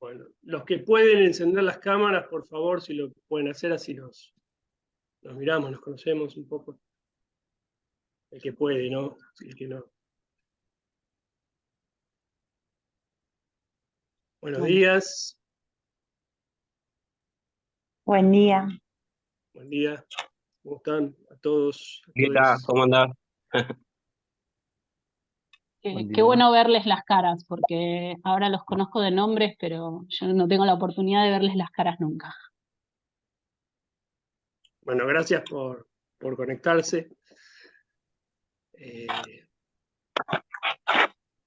Bueno, los que pueden encender las cámaras, por favor, si lo pueden hacer, así nos miramos, nos conocemos un poco. El que puede, ¿no? El que no. Buenos días. Buen día. Buen día. ¿Cómo están a todos? ¿Qué tal? ¿Cómo andás? Qué bueno verles las caras, porque ahora los conozco de nombres, pero yo no tengo la oportunidad de verles las caras nunca. Bueno, gracias por conectarse.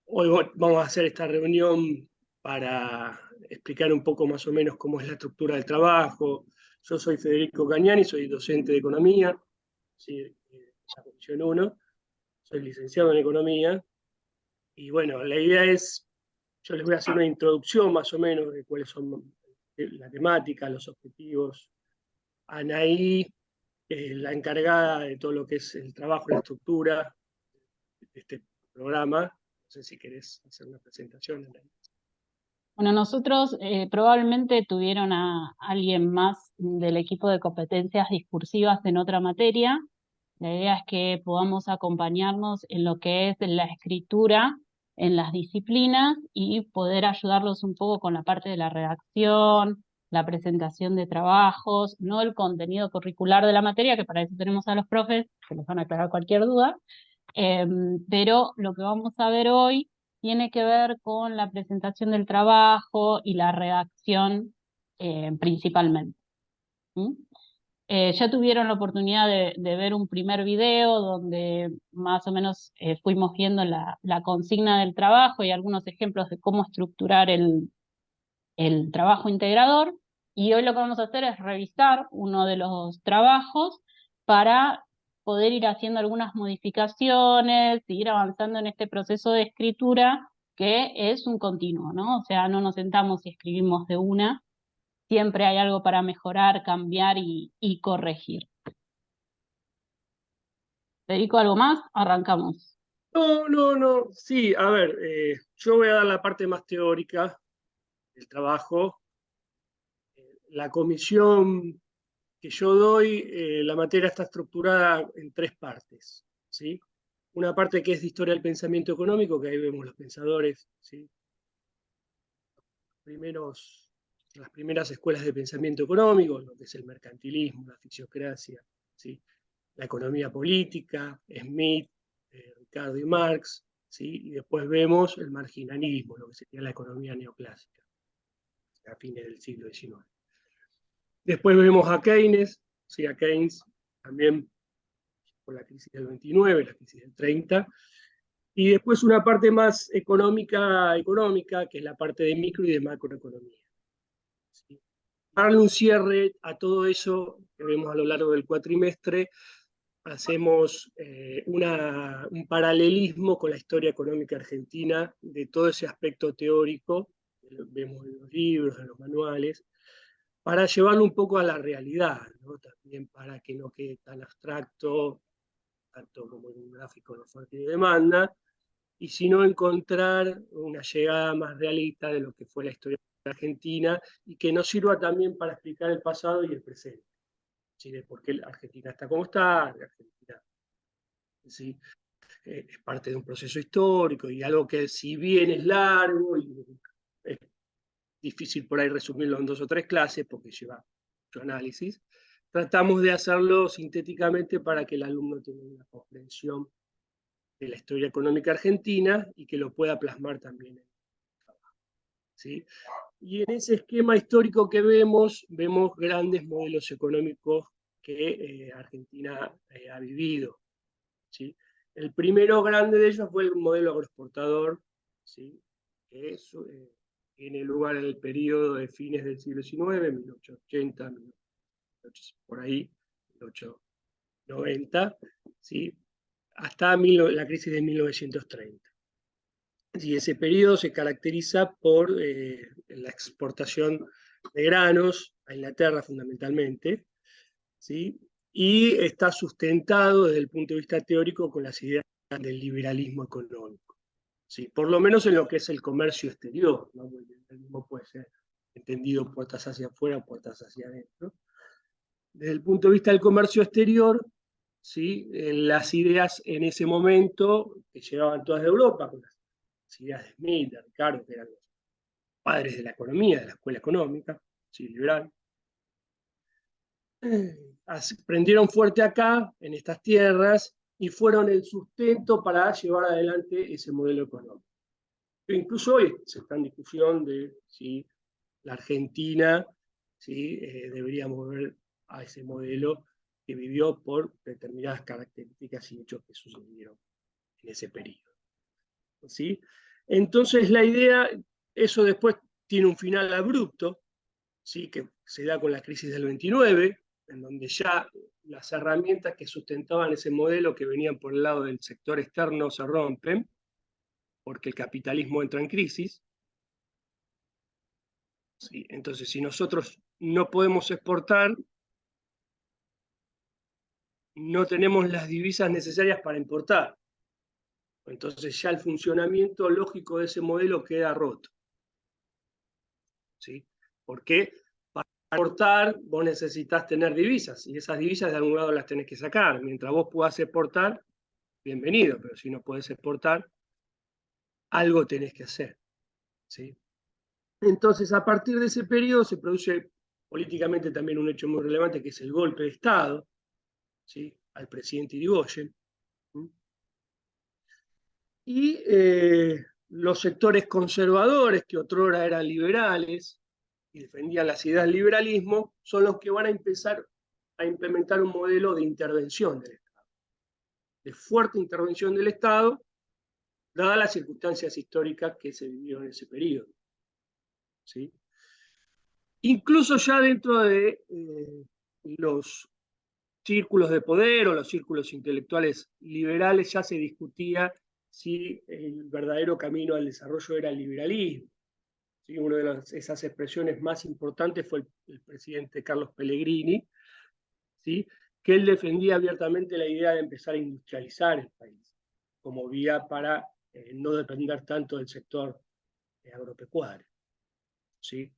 Hoy vamos a hacer esta reunión para explicar un poco más o menos cómo es la estructura del trabajo. Yo soy Federico Cañani, soy docente de Economía, ¿sí? La Comisión 1, soy licenciado en Economía. Y bueno, la idea es, yo les voy a hacer una introducción más o menos de cuáles son la temática, los objetivos. Anaí, la encargada de todo lo que es el trabajo, la estructura de este programa. No sé si querés hacer una presentación, Anaí. Bueno, nosotros probablemente tuvieron a alguien más del equipo de competencias discursivas en otra materia. La idea es que podamos acompañarnos en lo que es la escritura en las disciplinas y poder ayudarlos un poco con la parte de la redacción, la presentación de trabajos, no el contenido curricular de la materia, que para eso tenemos a los profes, que les van a aclarar cualquier duda, pero lo que vamos a ver hoy tiene que ver con la presentación del trabajo y la redacción principalmente. ¿Mm? Ya tuvieron la oportunidad de ver un primer video donde más o menos fuimos viendo la consigna del trabajo y algunos ejemplos de cómo estructurar el trabajo integrador. Y hoy lo que vamos a hacer es revisar uno de los trabajos para poder ir haciendo algunas modificaciones, seguir avanzando en este proceso de escritura que es un continuo, ¿no? O sea, no nos sentamos y escribimos de una, siempre hay algo para mejorar, cambiar y corregir. Federico, ¿algo más? Arrancamos. No. Sí, a ver, yo voy a dar la parte más teórica del trabajo. La comisión que yo doy, la materia está estructurada en 3 partes, ¿sí? Una parte que es de historia del pensamiento económico, que ahí vemos los pensadores, ¿sí? Las primeras escuelas de pensamiento económico, lo que es el mercantilismo, la fisiocracia, ¿sí? La economía política, Smith, Ricardo y Marx, ¿sí? Y después vemos el marginalismo, lo que sería la economía neoclásica, a fines del siglo XIX. Después vemos a Keynes, ¿sí? A Keynes también por la crisis del 29, la crisis del 30, y después una parte más económica, que es la parte de micro y de macroeconomía. ¿Sí? Para darle un cierre a todo eso que vemos a lo largo del cuatrimestre, hacemos un paralelismo con la historia económica argentina, de todo ese aspecto teórico, que vemos en los libros, en los manuales, para llevarlo un poco a la realidad, ¿no? También para que no quede tan abstracto, tanto como en un gráfico de oferta y demanda, y sino encontrar una llegada más realista de lo que fue la historia argentina y que nos sirva también para explicar el pasado y el presente. ¿Sí? De por qué la Argentina está como está, Argentina, ¿sí? Es parte de un proceso histórico y algo que si bien es largo y es difícil por ahí resumirlo en 2 o 3 clases porque lleva mucho análisis, tratamos de hacerlo sintéticamente para que el alumno tenga una comprensión de la historia económica argentina y que lo pueda plasmar también en el trabajo, ¿sí? Y en ese esquema histórico que vemos grandes modelos económicos que Argentina ha vivido, ¿sí? El primero grande de ellos fue el modelo agroexportador, ¿sí? Que tiene lugar en el periodo de fines del siglo XIX, 1880, por ahí, 1890, ¿sí? Hasta la crisis de 1930. Y ese periodo se caracteriza por la exportación de granos a Inglaterra fundamentalmente, ¿sí? Y está sustentado desde el punto de vista teórico con las ideas del liberalismo económico, ¿sí? Por lo menos en lo que es el comercio exterior, ¿no? El liberalismo puede ser entendido puertas hacia afuera, puertas hacia adentro. Desde el punto de vista del comercio exterior, ¿sí? Las ideas en ese momento, que llegaban todas de Europa, con las ideas de Smith, de Ricardo, que eran los padres de la economía, de la escuela económica, ¿sí? Liberal, prendieron fuerte acá, en estas tierras, y fueron el sustento para llevar adelante ese modelo económico. Pero incluso hoy se está en discusión de si la Argentina, ¿sí? Debería volver a ese modelo que vivió por determinadas características y hechos que sucedieron en ese periodo, ¿sí? Entonces la idea, eso después tiene un final abrupto, ¿sí? Que se da con la crisis del 29, en donde ya las herramientas que sustentaban ese modelo que venían por el lado del sector externo se rompen, porque el capitalismo entra en crisis. ¿Sí? Entonces, si nosotros no podemos exportar, no tenemos las divisas necesarias para importar. Entonces ya el funcionamiento lógico de ese modelo queda roto. ¿Sí? Porque para exportar vos necesitas tener divisas, y esas divisas de algún lado las tenés que sacar. Mientras vos puedas exportar, bienvenido, pero si no podés exportar, algo tenés que hacer. ¿Sí? Entonces, a partir de ese periodo se produce políticamente también un hecho muy relevante, que es el golpe de Estado, ¿sí? Al presidente Irigoyen. Y los sectores conservadores, que otrora eran liberales y defendían las ideas del liberalismo, son los que van a empezar a implementar un modelo de intervención del Estado, de fuerte intervención del Estado, dadas las circunstancias históricas que se vivieron en ese periodo. ¿Sí? Incluso ya dentro de los círculos de poder o los círculos intelectuales liberales ya se discutía si el verdadero camino al desarrollo era el liberalismo. ¿Sí? Una de esas expresiones más importantes fue el presidente Carlos Pellegrini, ¿sí? Que él defendía abiertamente la idea de empezar a industrializar el país como vía para no depender tanto del sector agropecuario. ¿Sí?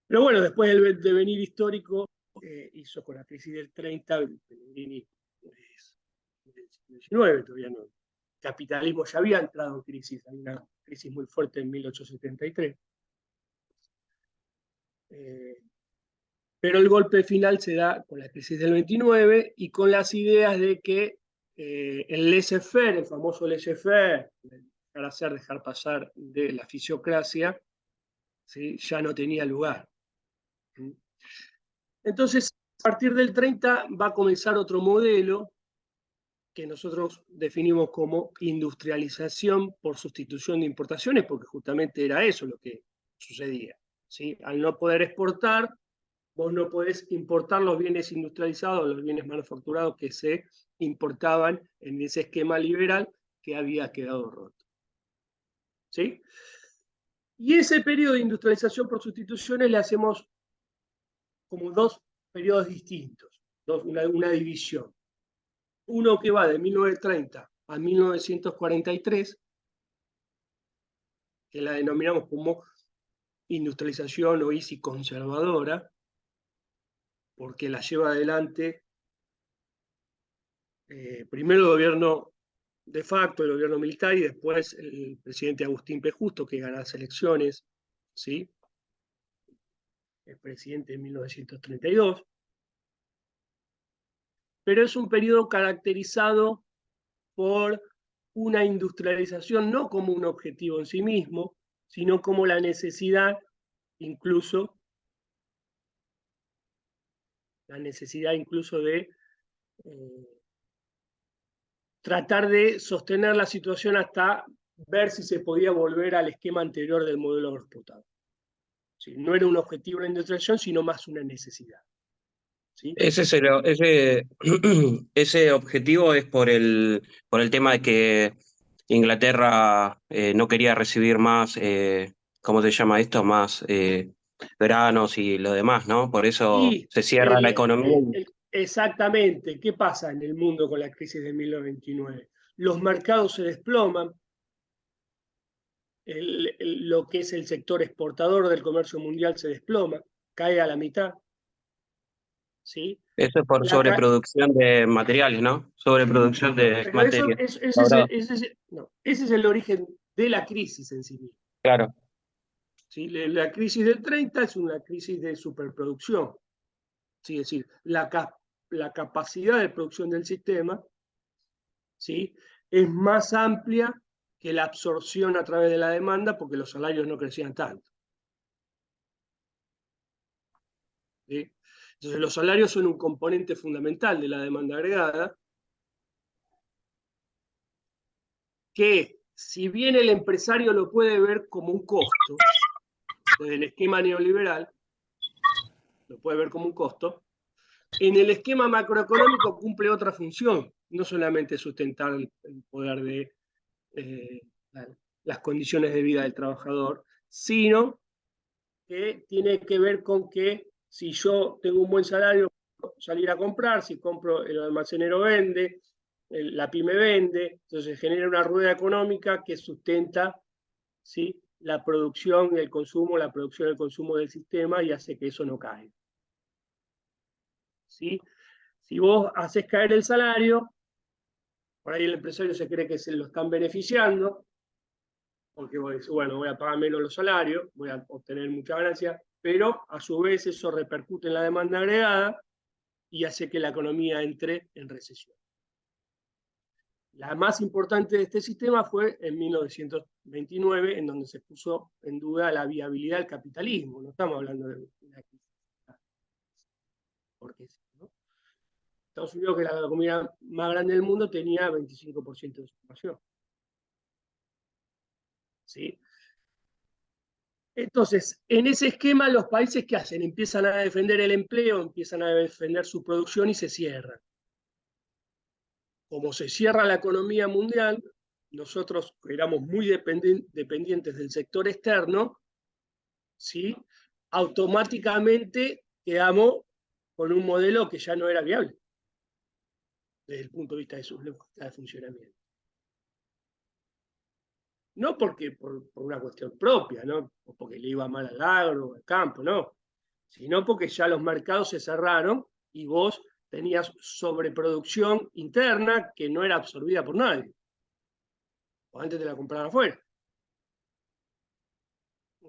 Pero bueno, después del devenir histórico, hizo con la crisis del 30, Pellegrini del siglo XIX, todavía no. El capitalismo ya había entrado en crisis, hay una crisis muy fuerte en 1873. Pero el golpe final se da con la crisis del 29 y con las ideas de que el laissez-faire, el famoso laissez-faire, dejar pasar de la fisiocracia, ¿sí? Ya no tenía lugar. Entonces, a partir del 30 va a comenzar otro modelo que nosotros definimos como industrialización por sustitución de importaciones, porque justamente era eso lo que sucedía. ¿Sí? Al no poder exportar, vos no podés importar los bienes industrializados, los bienes manufacturados que se importaban en ese esquema liberal que había quedado roto. ¿Sí? Y ese periodo de industrialización por sustituciones le hacemos como dos periodos distintos, una división. Uno que va de 1930 a 1943, que la denominamos como industrialización o ISI conservadora, porque la lleva adelante primero el gobierno de facto, el gobierno militar, y después el presidente Agustín P. Justo, que gana las elecciones, ¿sí? El presidente de 1932. Pero es un periodo caracterizado por una industrialización no como un objetivo en sí mismo, sino como la necesidad incluso de tratar de sostener la situación hasta ver si se podía volver al esquema anterior del modelo agroexportador. ¿Sí? No era un objetivo de la industrialización, sino más una necesidad. ¿Sí? Ese objetivo es por el tema de que Inglaterra no quería recibir más, ¿cómo se llama esto? Más granos y lo demás, ¿no? Por eso Y se cierra la economía. exactamente, ¿qué pasa en el mundo con la crisis de 1929? Los mercados se desploman, lo que es el sector exportador del comercio mundial se desploma, cae a la mitad. ¿Sí? Eso es por sobreproducción de materiales, ¿no? Sobreproducción de Pero materias. ese es el origen de la crisis en sí misma. Claro. ¿Sí? La crisis del 30 es una crisis de superproducción. ¿Sí? Es decir, la capacidad de producción del sistema, ¿sí?, es más amplia que la absorción a través de la demanda porque los salarios no crecían tanto. ¿Sí? Entonces los salarios son un componente fundamental de la demanda agregada que, si bien el empresario lo puede ver como un costo, desde el esquema neoliberal, lo puede ver como un costo, en el esquema macroeconómico cumple otra función, no solamente sustentar el poder de las condiciones de vida del trabajador, sino que tiene que ver con que si yo tengo un buen salario, salir a comprar, si compro, el almacenero vende, la pyme vende, entonces genera una rueda económica que sustenta, ¿sí?, la producción y el consumo, la producción y el consumo del sistema, y hace que eso no caiga. ¿Sí? Si vos haces caer el salario, por ahí el empresario se cree que se lo están beneficiando, porque vos decís, bueno, voy a pagar menos los salarios, voy a obtener mucha ganancia, pero a su vez eso repercute en la demanda agregada y hace que la economía entre en recesión. La más importante de este sistema fue en 1929, en donde se puso en duda la viabilidad del capitalismo. No estamos hablando de una crisis. Porque, ¿no? Estados Unidos, que es la economía más grande del mundo, tenía 25% de ocupación. ¿Sí? Entonces, en ese esquema, los países, ¿qué hacen? Empiezan a defender el empleo, empiezan a defender su producción y se cierran. Como se cierra la economía mundial, nosotros éramos muy dependientes del sector externo, ¿sí?, automáticamente quedamos con un modelo que ya no era viable desde el punto de vista de su de funcionamiento. No porque por una cuestión propia, ¿no?, o porque le iba mal al agro, al campo, no, sino porque ya los mercados se cerraron y vos tenías sobreproducción interna que no era absorbida por nadie. O antes te la compraban afuera.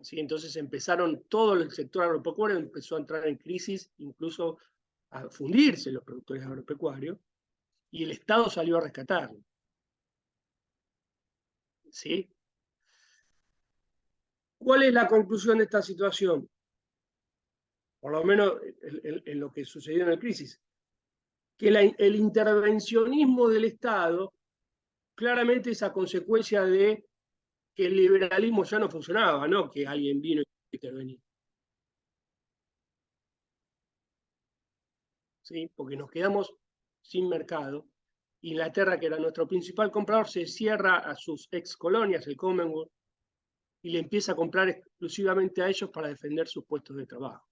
¿Sí? Entonces empezaron, todo el sector agropecuario empezó a entrar en crisis, incluso a fundirse los productores agropecuarios, y el Estado salió a rescatarlo. ¿Sí? ¿Cuál es la conclusión de esta situación? Por lo menos en lo que sucedió en la crisis. Que el intervencionismo del Estado claramente es a consecuencia de que el liberalismo ya no funcionaba, no que alguien vino y intervenía. ¿Sí? Porque nos quedamos sin mercado. Inglaterra, que era nuestro principal comprador, se cierra a sus ex colonias, el Commonwealth, y le empieza a comprar exclusivamente a ellos para defender sus puestos de trabajo.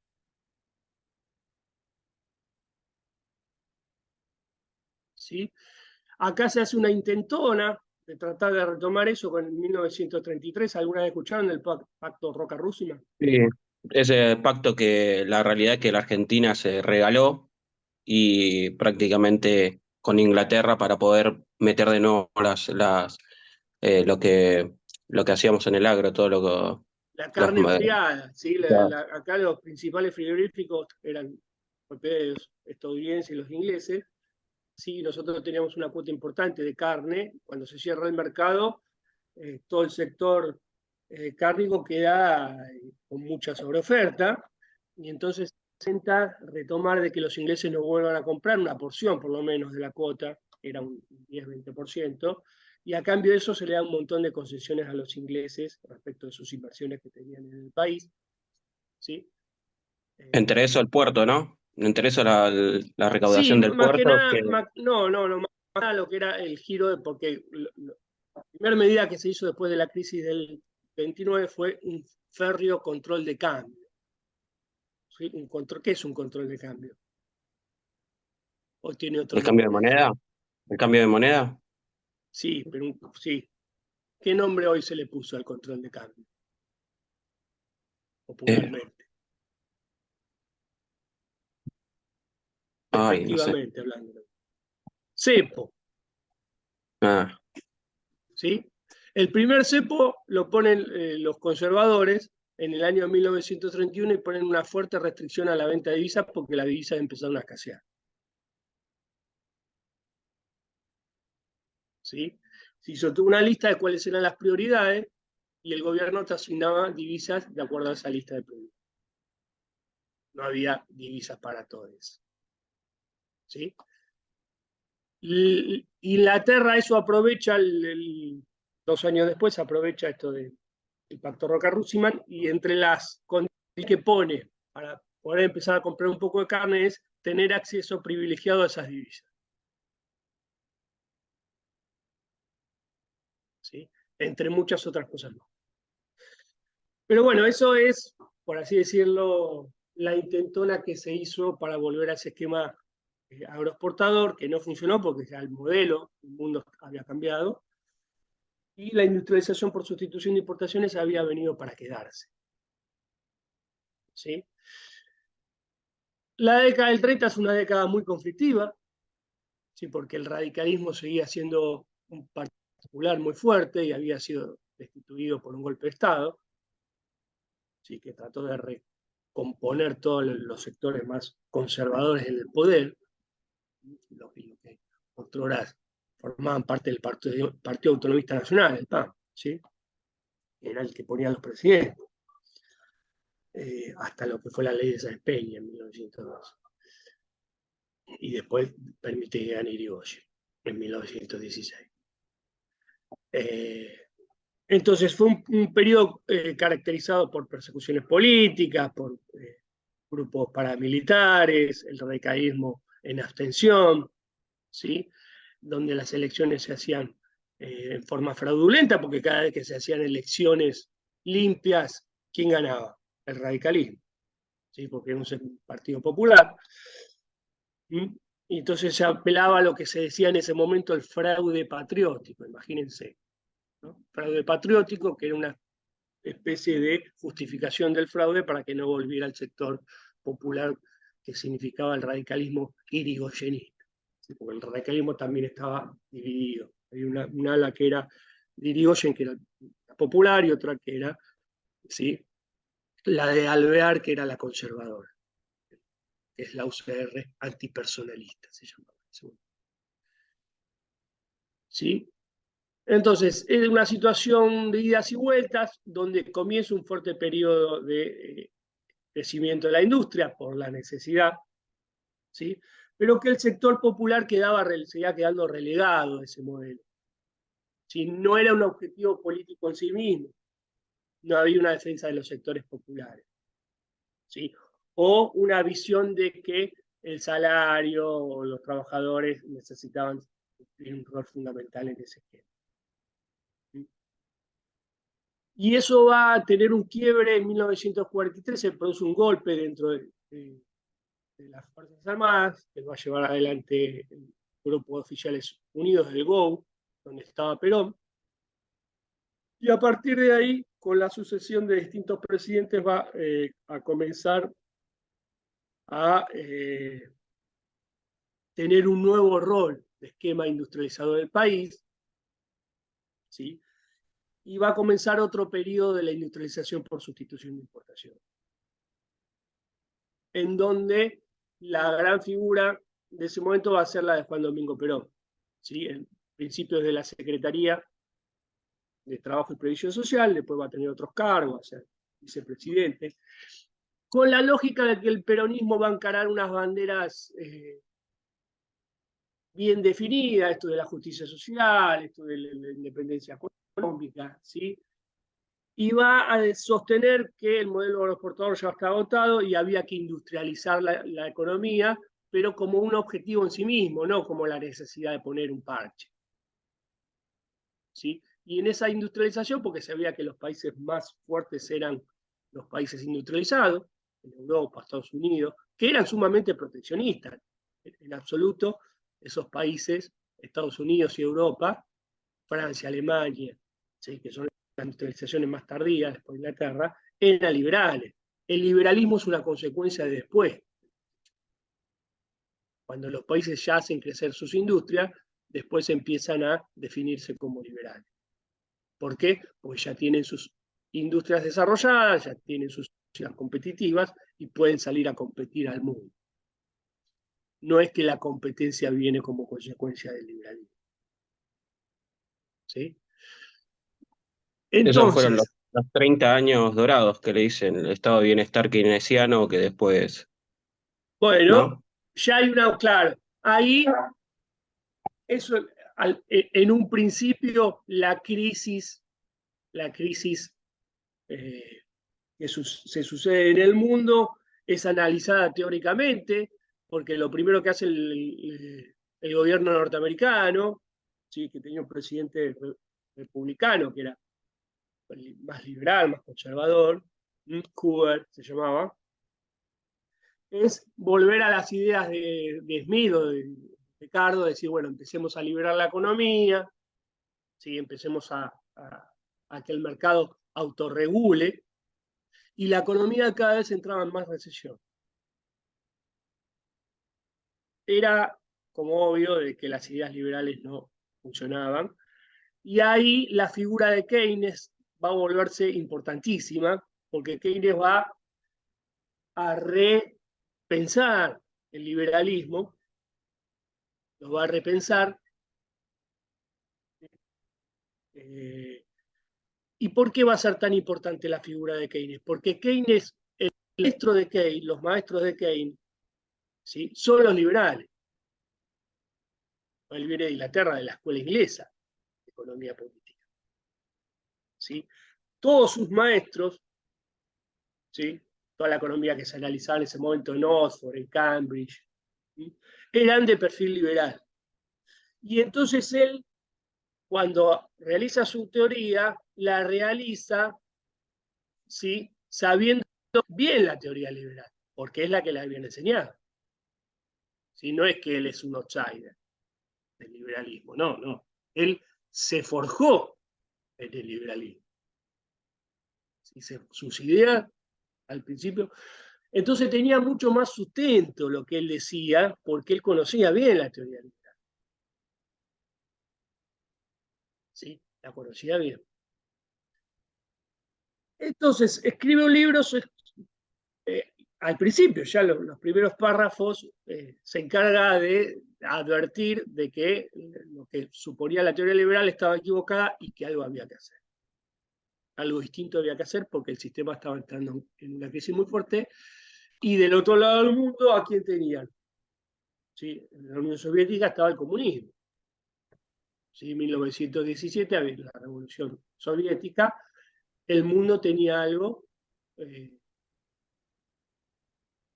¿Sí? Acá se hace una intentona de tratar de retomar eso con el 1933. ¿Alguna vez escucharon el pacto Roca-Rússima? Sí, ese pacto que la realidad es que la Argentina se regaló y prácticamente con Inglaterra para poder meter de nuevo lo que hacíamos en el agro, todo lo que La los carne enfriada, ¿sí? claro. Acá los principales frigoríficos eran los estadounidenses y los ingleses. Sí, nosotros teníamos una cuota importante de carne. Cuando se cierra el mercado, todo el sector cárnico queda con mucha sobreoferta, y entonces se intenta retomar de que los ingleses no vuelvan a comprar una porción, por lo menos, de la cuota, que era un 10-20%, y a cambio de eso se le da un montón de concesiones a los ingleses respecto de sus inversiones que tenían en el país. ¿Sí? Entre eso el puerto, ¿no? Entre eso la Sí, recaudación del más que puerto, nada, que más nada lo que era el giro, porque la primera medida que se hizo después de la crisis del 29 fue un férreo control de cambio. ¿Sí? ¿Qué es un control de cambio? ¿O tiene otro el cambio de nombre? moneda, el cambio de moneda. Sí, pero sí. ¿Qué nombre hoy se le puso al control de cambio? Popularmente. Ay, no sé. Efectivamente, hablando. Cepo, Ah, ¿sí? El primer cepo lo ponen los conservadores en el año 1931 y ponen una fuerte restricción a la venta de divisas porque las divisas empezaron a escasear. ¿Sí? Se hizo toda una lista de cuáles eran las prioridades y el gobierno te asignaba divisas de acuerdo a esa lista de prioridades. No había divisas para todos. ¿Sí? Inglaterra eso aprovecha, 2 años después aprovecha esto del Pacto Roca-Russiman y entre las condiciones que pone para poder empezar a comprar un poco de carne es tener acceso privilegiado a esas divisas. ¿Sí? Entre muchas otras cosas más. Pero bueno, eso es, por así decirlo, la intentona que se hizo para volver a ese esquema agroexportador, que no funcionó porque ya el modelo, el mundo había cambiado, y la industrialización por sustitución de importaciones había venido para quedarse. ¿Sí? La década del 30 es una década muy conflictiva, ¿sí? Porque el radicalismo seguía siendo un particular muy fuerte y había sido destituido por un golpe de Estado, ¿sí? Que trató de recomponer todos los sectores más conservadores en el poder, los que otrora formaban parte del Partido Autonomista Nacional, el PAN, ¿sí? Era el que ponía a los presidentes, hasta lo que fue la ley de Sáenz Peña en 1902. Y después permite que gane Irigoyen en 1916. Entonces fue un periodo caracterizado por persecuciones políticas, por grupos paramilitares, el radicalismo en abstención, ¿sí? Donde las elecciones se hacían en forma fraudulenta, porque cada vez que se hacían elecciones limpias, ¿quién ganaba? El radicalismo, ¿sí? Porque era un partido popular. ¿Mm? Y entonces se apelaba a lo que se decía en ese momento el fraude patriótico, imagínense, ¿no? Fraude patriótico, que era una especie de justificación del fraude para que no volviera al sector popular que significaba el radicalismo irigoyenista. ¿Sí? Porque el radicalismo también estaba dividido. Había una ala que era de Irigoyen, que era popular, y otra que era, ¿sí?, la de Alvear, que era la conservadora, que es la UCR antipersonalista, se llamaba. ¿Sí? Entonces, es una situación de idas y vueltas, donde comienza un fuerte periodo de crecimiento de la industria por la necesidad, ¿sí? Pero que el sector popular seguía quedando relegado a ese modelo. ¿Sí? No era un objetivo político en sí mismo, no había una defensa de los sectores populares, ¿sí? O una visión de que el salario o los trabajadores necesitaban cumplir un rol fundamental en ese esquema. Y eso va a tener un quiebre en 1943, se produce un golpe dentro de las Fuerzas Armadas, que va a llevar adelante el Grupo de Oficiales Unidos del GOU, donde estaba Perón. Y a partir de ahí, con la sucesión de distintos presidentes, va a comenzar a tener un nuevo rol de esquema industrializador del país, ¿sí? Y va a comenzar otro periodo de la industrialización por sustitución de importación, en donde la gran figura de ese momento va a ser la de Juan Domingo Perón, ¿sí? En principios de la Secretaría de Trabajo y Previsión Social, después va a tener otros cargos, va a ser vicepresidente, con la lógica de que el peronismo va a encarar unas banderas bien definidas, esto de la justicia social, esto de la independencia económica, ¿sí? Y va a sostener que el modelo agroexportador ya está agotado y había que industrializar la economía, pero como un objetivo en sí mismo, no como la necesidad de poner un parche, ¿sí? Y en esa industrialización, porque se veía que los países más fuertes eran los países industrializados, en Europa, Estados Unidos, que eran sumamente proteccionistas. En absoluto, esos países, Estados Unidos y Europa, Francia, Alemania, ¿sí? Que son las industrializaciones más tardías después de Inglaterra, eran liberales. El liberalismo es una consecuencia de después. Cuando los países ya hacen crecer sus industrias, después empiezan a definirse como liberales. ¿Por qué? Porque ya tienen sus industrias desarrolladas, ya tienen sus industrias competitivas y pueden salir a competir al mundo. No es que la competencia viene como consecuencia del liberalismo. ¿Sí? Esos fueron Entonces, los 30 años dorados que le dicen el estado de bienestar keynesiano que después, bueno, ¿no? ya hay una, claro, ahí eso, en un principio la crisis que se sucede en el mundo es analizada teóricamente, porque lo primero que hace el gobierno norteamericano, ¿sí? Que tenía un presidente republicano, que era más liberal, más conservador, Hoover se llamaba, es volver a las ideas de Smith o de Ricardo, decir, bueno, empecemos a liberar la economía, ¿sí? Empecemos a que el mercado autorregule, y la economía cada vez entraba en más recesión. Era como obvio de que las ideas liberales no funcionaban, y ahí la figura de Keynes va a volverse importantísima, porque Keynes va a repensar el liberalismo, lo va a repensar. ¿Y por qué va a ser tan importante la figura de Keynes? Porque Keynes, el maestro de Keynes, los maestros de Keynes, ¿sí? Son los liberales. Él viene de Inglaterra, de la escuela inglesa de economía política. ¿Sí? Todos sus maestros, ¿sí? Toda la economía que se analizaba en ese momento en Oxford, en Cambridge, ¿sí? Eran de perfil liberal. Y entonces él, cuando realiza su teoría, la realiza, ¿sí? Sabiendo bien la teoría liberal, porque es la que le habían enseñado. ¿Sí? No es que él es un outsider del liberalismo, no, no. Él se forjó en el liberalismo. ¿Sí? Sus ideas al principio. Entonces tenía mucho más sustento lo que él decía, porque él conocía bien la teoría liberal. ¿Sí? La conocía bien. Entonces, escribe un libro, al principio, ya los primeros párrafos, se encarga de advertir de que lo que suponía la teoría liberal estaba equivocada y que algo había que hacer. Algo distinto había que hacer porque el sistema estaba entrando en una crisis muy fuerte. Y del otro lado del mundo, ¿a quién tenían? ¿Sí? En la Unión Soviética estaba el comunismo. ¿Sí? En 1917 había la Revolución Soviética. El mundo tenía algo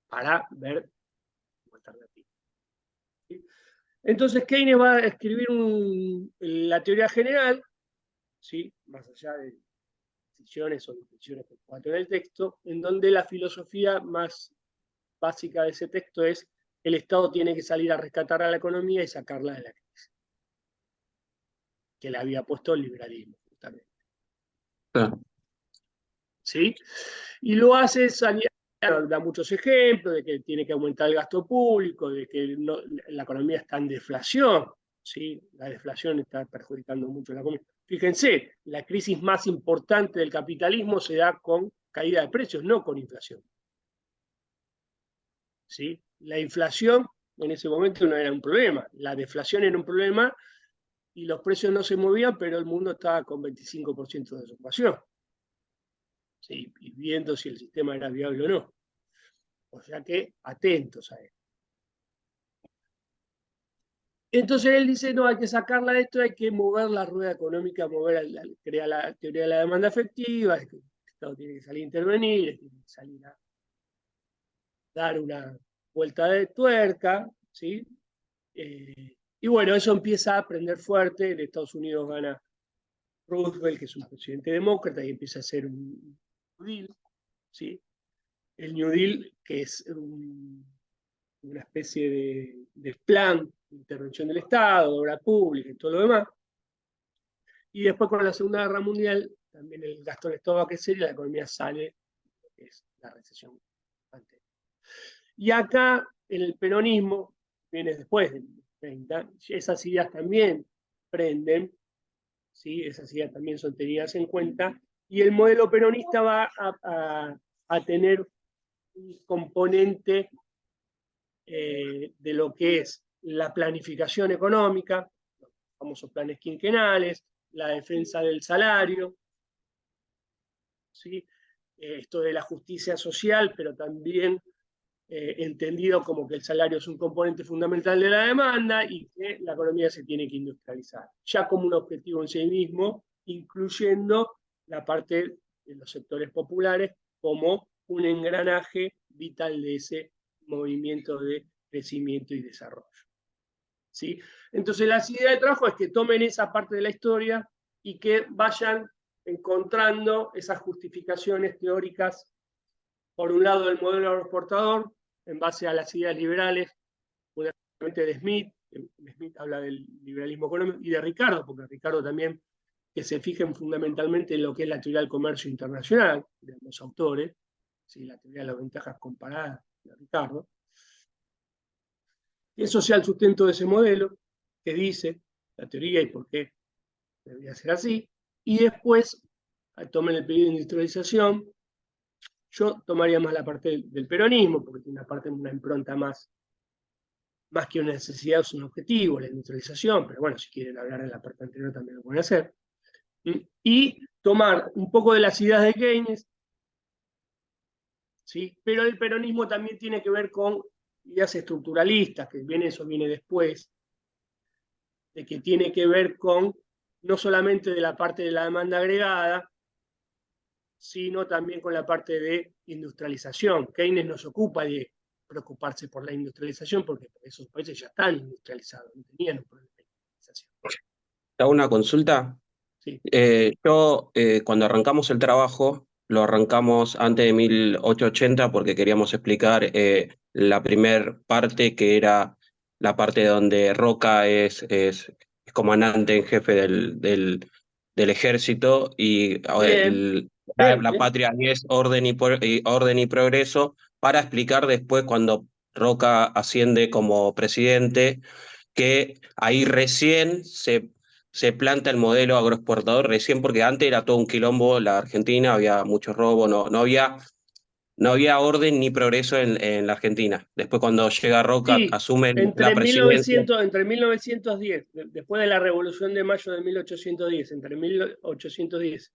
para ver como alternativa. ¿Sí? Entonces Keynes va a escribir la teoría general, ¿sí? Más allá de decisiones o discusiones que pueda tener el texto, en donde la filosofía más básica de ese texto es: el Estado tiene que salir a rescatar a la economía y sacarla de la crisis, que le había puesto el liberalismo, justamente. Claro. ¿Sí? Y lo hace, da muchos ejemplos de que tiene que aumentar el gasto público, de que no, la economía está en deflación, ¿sí? La deflación está perjudicando mucho a la economía. Fíjense, la crisis más importante del capitalismo se da con caída de precios, no con inflación. ¿Sí? La inflación en ese momento no era un problema, la deflación era un problema y los precios no se movían, pero el mundo estaba con 25% de desocupación. ¿Sí? Y viendo si el sistema era viable o no. O sea que atentos a esto. Entonces él dice, no, hay que sacarla de esto, hay que mover la rueda económica, crear la teoría de la demanda efectiva, el Estado tiene que salir a intervenir, tiene que salir a dar una vuelta de tuerca, ¿sí? Y bueno, eso empieza a prender fuerte, en Estados Unidos gana Roosevelt, que es un presidente demócrata, y empieza a hacer un New Deal, ¿sí? El New Deal, que es una especie de plan de intervención del Estado, de obra pública y todo lo demás. Y después con la Segunda Guerra Mundial, también el Gastón esto va a crecer y la economía sale, que es la recesión anterior. Y acá, en el peronismo, viene después del 30, esas ideas también prenden, ¿sí? Esas ideas también son tenidas en cuenta, y el modelo peronista va a tener un componente de lo que es la planificación económica, los famosos planes quinquenales, la defensa del salario, ¿sí? Esto de la justicia social, pero también entendido como que el salario es un componente fundamental de la demanda y que la economía se tiene que industrializar, ya como un objetivo en sí mismo, incluyendo la parte de los sectores populares como un engranaje vital de ese movimiento de crecimiento y desarrollo. ¿Sí? Entonces, la idea de trabajo es que tomen esa parte de la historia y que vayan encontrando esas justificaciones teóricas, por un lado, del modelo agroexportador, en base a las ideas liberales, fundamentalmente de Smith. Smith habla del liberalismo económico, y de Ricardo, porque Ricardo también, que se fijen fundamentalmente en lo que es la teoría del comercio internacional, de los autores, ¿sí? La teoría de las ventajas comparadas de Ricardo. Y eso sea el sustento de ese modelo, que dice la teoría y por qué debería ser así. Y después, tomen el periodo de industrialización. Yo tomaría más la parte del peronismo, porque tiene una impronta más que una necesidad, es un objetivo, la industrialización, pero bueno, si quieren hablar en la parte anterior también lo pueden hacer. Y tomar un poco de las ideas de Keynes, ¿sí? Pero el peronismo también tiene que ver con ideas estructuralistas, que eso viene después, de que tiene que ver con no solamente de la parte de la demanda agregada, sino también con la parte de industrialización. Keynes nos ocupa de preocuparse por la industrialización, porque esos países ya están industrializados, no tenían un problema de industrialización. ¿Te hago una consulta? Sí. Yo, cuando arrancamos el trabajo, lo arrancamos antes de 1880 porque queríamos explicar la primer parte, que era la parte donde Roca es comandante en jefe del ejército y Bien, bien, la bien. patria es orden y progreso, para explicar después cuando Roca asciende como presidente, que ahí recién se planta el modelo agroexportador, recién, porque antes era todo un quilombo la Argentina, había mucho robo, no había orden ni progreso en la Argentina. Después, cuando llega Roca, Sí, asume la presidencia. entre 1910, después de la Revolución de Mayo de 1810, entre 1810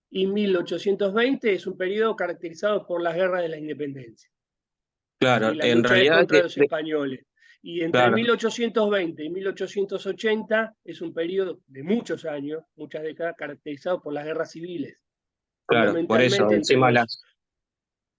y 1820 es un periodo caracterizado por las guerras de la independencia, ¿sí? Claro, La en lucha realidad, contra los españoles. Y entre claro, 1820 y 1880 es un periodo de muchos años, muchas décadas, caracterizado por las guerras civiles, claro, por eso, fundamentalmente entre encima los...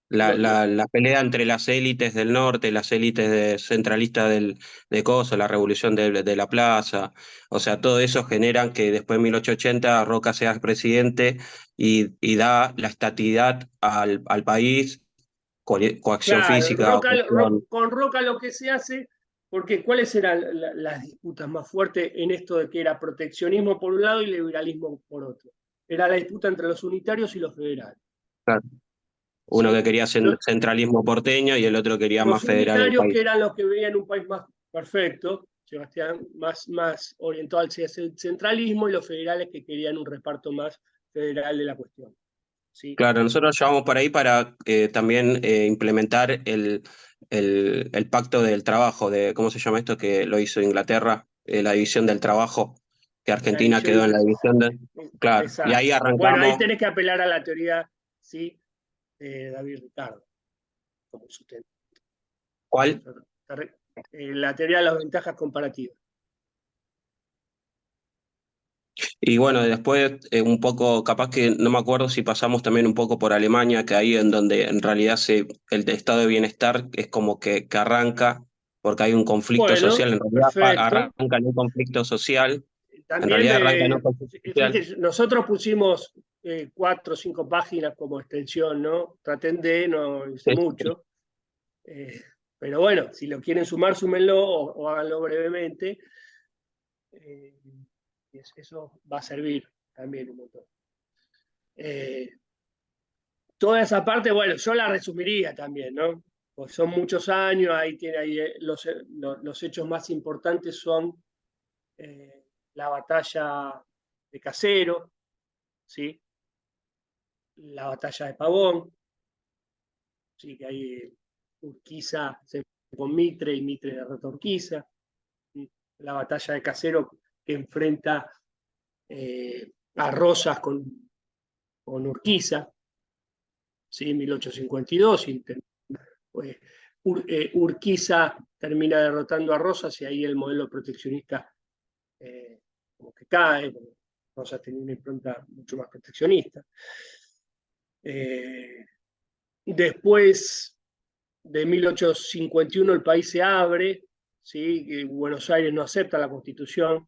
la pelea entre las élites del norte, las élites centralistas de Coso, la revolución de la plaza, o sea, todo eso generan que después de 1880 Roca sea presidente y da la estatidad al país, coacción Claro, física, coacción. con Roca lo que se hace, porque ¿cuáles eran las disputas más fuertes en esto de que era proteccionismo por un lado y liberalismo por otro? Era la disputa entre los unitarios y los federales. Claro, uno que ¿Sí? quería centralismo porteño y el otro quería más Los federal el unitarios, que país. eran los que veían un país más perfecto, Sebastián, más orientado hacia el centralismo, y los federales que querían un reparto más federal de la cuestión. ¿Sí? Claro, nosotros llevamos por ahí para también implementar el pacto del trabajo, ¿cómo se llama esto? Que lo hizo Inglaterra, la división del trabajo, que La Argentina quedó en división... la división de... Claro, y ahí Exacto. Bueno, ahí arrancamos. tenés que apelar a la teoría, ¿sí? David Ricardo, como sustento. ¿Cuál? La teoría de las ventajas comparativas. Y bueno, después un poco, capaz que no me acuerdo si pasamos también un poco por Alemania, que ahí en donde en realidad el estado de bienestar es como que arranca, porque hay un conflicto Bueno, social, en realidad perfecto. arranca en un conflicto social, en También realidad arranca en un conflicto social. fíjate, nosotros pusimos 4 o 5 páginas como extensión, ¿no? Traten de, no hice mucho. Eh, pero bueno, si lo quieren sumar, súmenlo o háganlo brevemente. Eso va a servir también un montón. Toda esa parte, bueno, yo la resumiría también, ¿no? Pues son muchos años, ahí los hechos más importantes son la batalla de Caseros, ¿sí? La batalla de Pavón, ¿sí? Que ahí Urquiza se con Mitre y Mitre derrota a Urquiza. ¿Sí? La batalla de Caseros que enfrenta a Rosas con Urquiza, ¿sí? 1852, y pues, Urquiza termina derrotando a Rosas y ahí el modelo proteccionista como que cae, porque Rosas tenía una impronta mucho más proteccionista. Después de 1851 el país se abre, ¿sí? Buenos Aires no acepta la Constitución.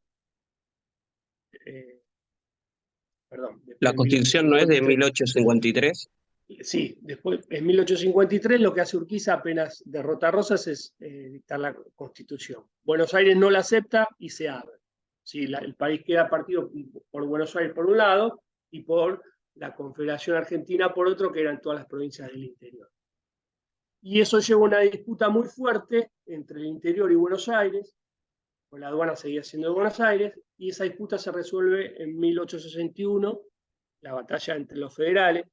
Perdón, La después de Constitución no es de 1853. 1853. Sí, después, en 1853, lo que hace Urquiza apenas derrota a Rosas es dictar la Constitución. Buenos Aires no la acepta y se abre. Sí, el país queda partido por Buenos Aires por un lado y por la Confederación Argentina por otro, que eran todas las provincias del interior. Y eso lleva a una disputa muy fuerte entre el interior y Buenos Aires, pues la aduana seguía siendo de Buenos Aires, y esa disputa se resuelve en 1861, la batalla entre los federales,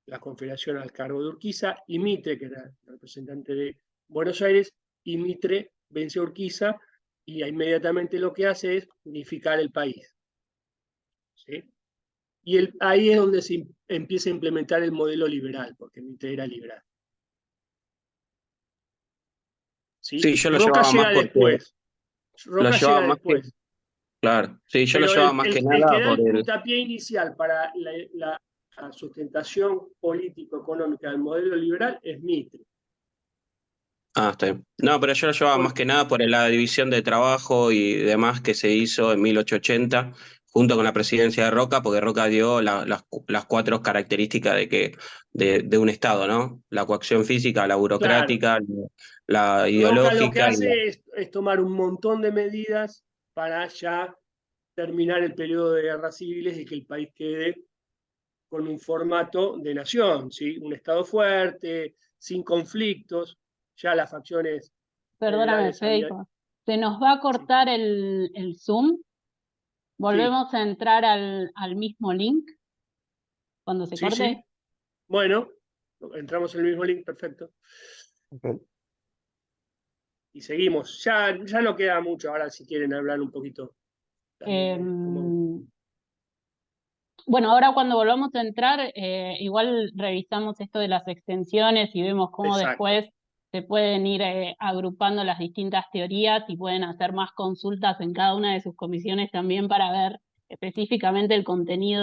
la Confederación al cargo de Urquiza, y Mitre, que era el representante de Buenos Aires, y Mitre vence a Urquiza y inmediatamente lo que hace es unificar el país. ¿Sí? Y ahí es donde se empieza a implementar el modelo liberal, porque Mitre era liberal. ¿Sí? Sí, yo lo Roca llevaba más llega porque después. lo Roca llevaba llega más que, después. claro, sí, yo lo Pero llevaba más que el que nada da por el el, puntapié inicial para la sustentación político-económica del modelo liberal es Mitre. está bien. No, pero yo lo llevaba más que nada por la división de trabajo y demás que se hizo en 1880, junto con la presidencia de Roca, porque Roca dio las cuatro características de un Estado, ¿no? La coacción física, la Claro, burocrática, la Roca lo que ideológica y hace es tomar un montón de medidas para ya terminar el periodo de guerras civiles y que el país quede con un formato de nación, ¿sí? Un Estado fuerte, sin conflictos, ya las facciones Perdóname, federales habían... Federico. Se nos va a Sí, cortar el Zoom. sí, Volvemos a entrar al mismo link cuando se sí, corte. sí. Bueno, entramos en el mismo link, perfecto. Ok. Y seguimos. Ya no queda mucho ahora si quieren hablar un poquito también de cómo... Bueno, ahora cuando volvamos a entrar, igual revisamos esto de las extensiones y vemos cómo Exacto. después se pueden ir agrupando las distintas teorías y pueden hacer más consultas en cada una de sus comisiones también para ver específicamente el contenido